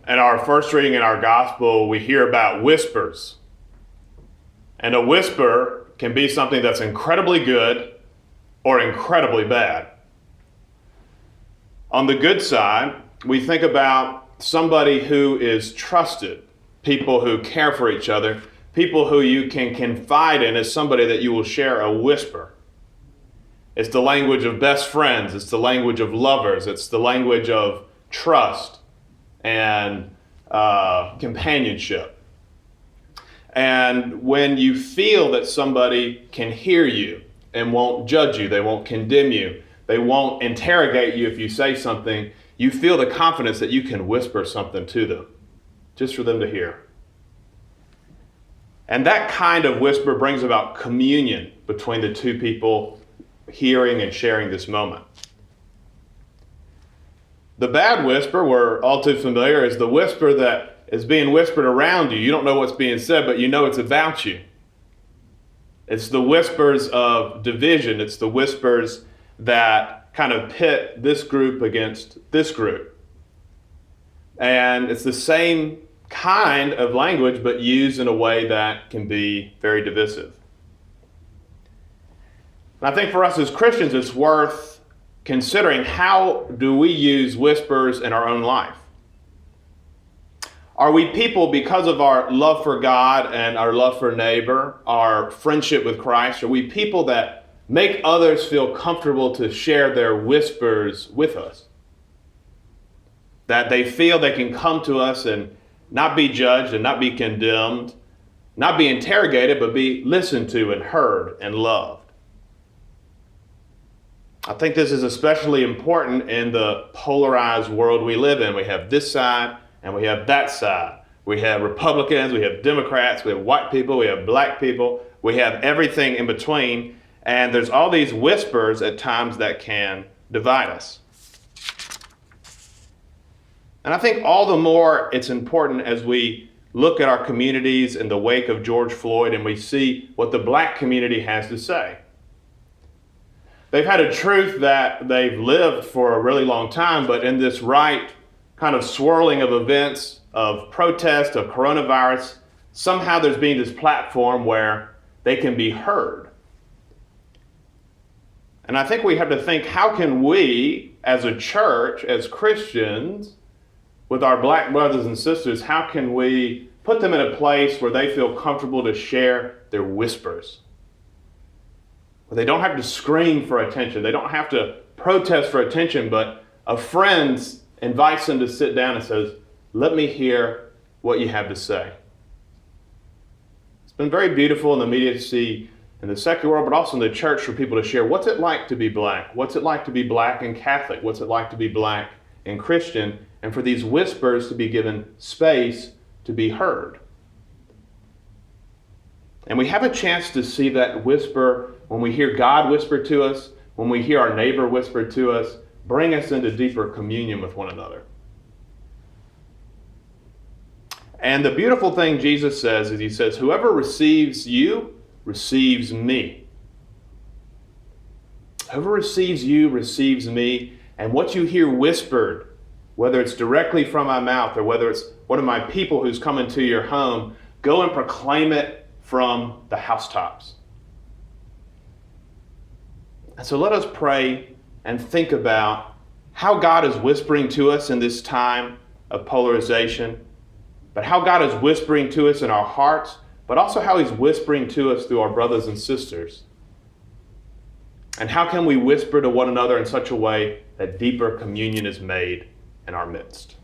In our first reading in our gospel, we hear about whispers. And a whisper can be something that's incredibly good or incredibly bad. On the good side, we think about somebody who is trusted, people who care for each other, people who you can confide in as somebody that you will share a whisper. It's the language of best friends. It's the language of lovers. It's the language of trust and companionship. And when you feel that somebody can hear you and won't judge you, they won't condemn you, they won't interrogate you if you say something, you feel the confidence that you can whisper something to them, just for them to hear. And that kind of whisper brings about communion between the two people hearing and sharing this moment. The bad whisper, we're all too familiar, is the whisper that is being whispered around you. You don't know what's being said, but you know it's about you. It's the whispers of division. It's the whispers that kind of pit this group against this group. And it's the same kind of language, but used in a way that can be very divisive. And I think for us as Christians, it's worth considering, how do we use whispers in our own life? Are we people, because of our love for God and our love for neighbor, our friendship with Christ, are we people that make others feel comfortable to share their whispers with us? That they feel they can come to us and not be judged and not be condemned, not be interrogated, but be listened to and heard and loved. I think this is especially important in the polarized world we live in. We have this side and we have that side. We have Republicans, we have Democrats, we have white people, we have black people, we have everything in between. And there's all these whispers at times that can divide us. And I think all the more it's important as we look at our communities in the wake of George Floyd and we see what the black community has to say. They've had a truth that they've lived for a really long time, but in this right kind of swirling of events, of protest, of coronavirus, somehow there's been this platform where they can be heard. And I think we have to think, how can we, as a church, as Christians, with our black brothers and sisters, how can we put them in a place where they feel comfortable to share their whispers? Where they don't have to scream for attention. They don't have to protest for attention, but a friend invites them to sit down and says, let me hear what you have to say. It's been very beautiful in the media to see in the secular world, but also in the church, for people to share what's it like to be black? What's it like to be black and Catholic? What's it like to be black and Christian? And for these whispers to be given space to be heard. And we have a chance to see that whisper when we hear God whisper to us, when we hear our neighbor whisper to us, bring us into deeper communion with one another. And the beautiful thing Jesus says is, he says, whoever receives you receives me. Whoever receives you receives me. And what you hear whispered, whether it's directly from my mouth or whether it's one of my people who's come into your home, go and proclaim it from the housetops. And so let us pray and think about how God is whispering to us in this time of polarization, but how God is whispering to us in our hearts, but also how he's whispering to us through our brothers and sisters. And how can we whisper to one another in such a way that deeper communion is made in our midst?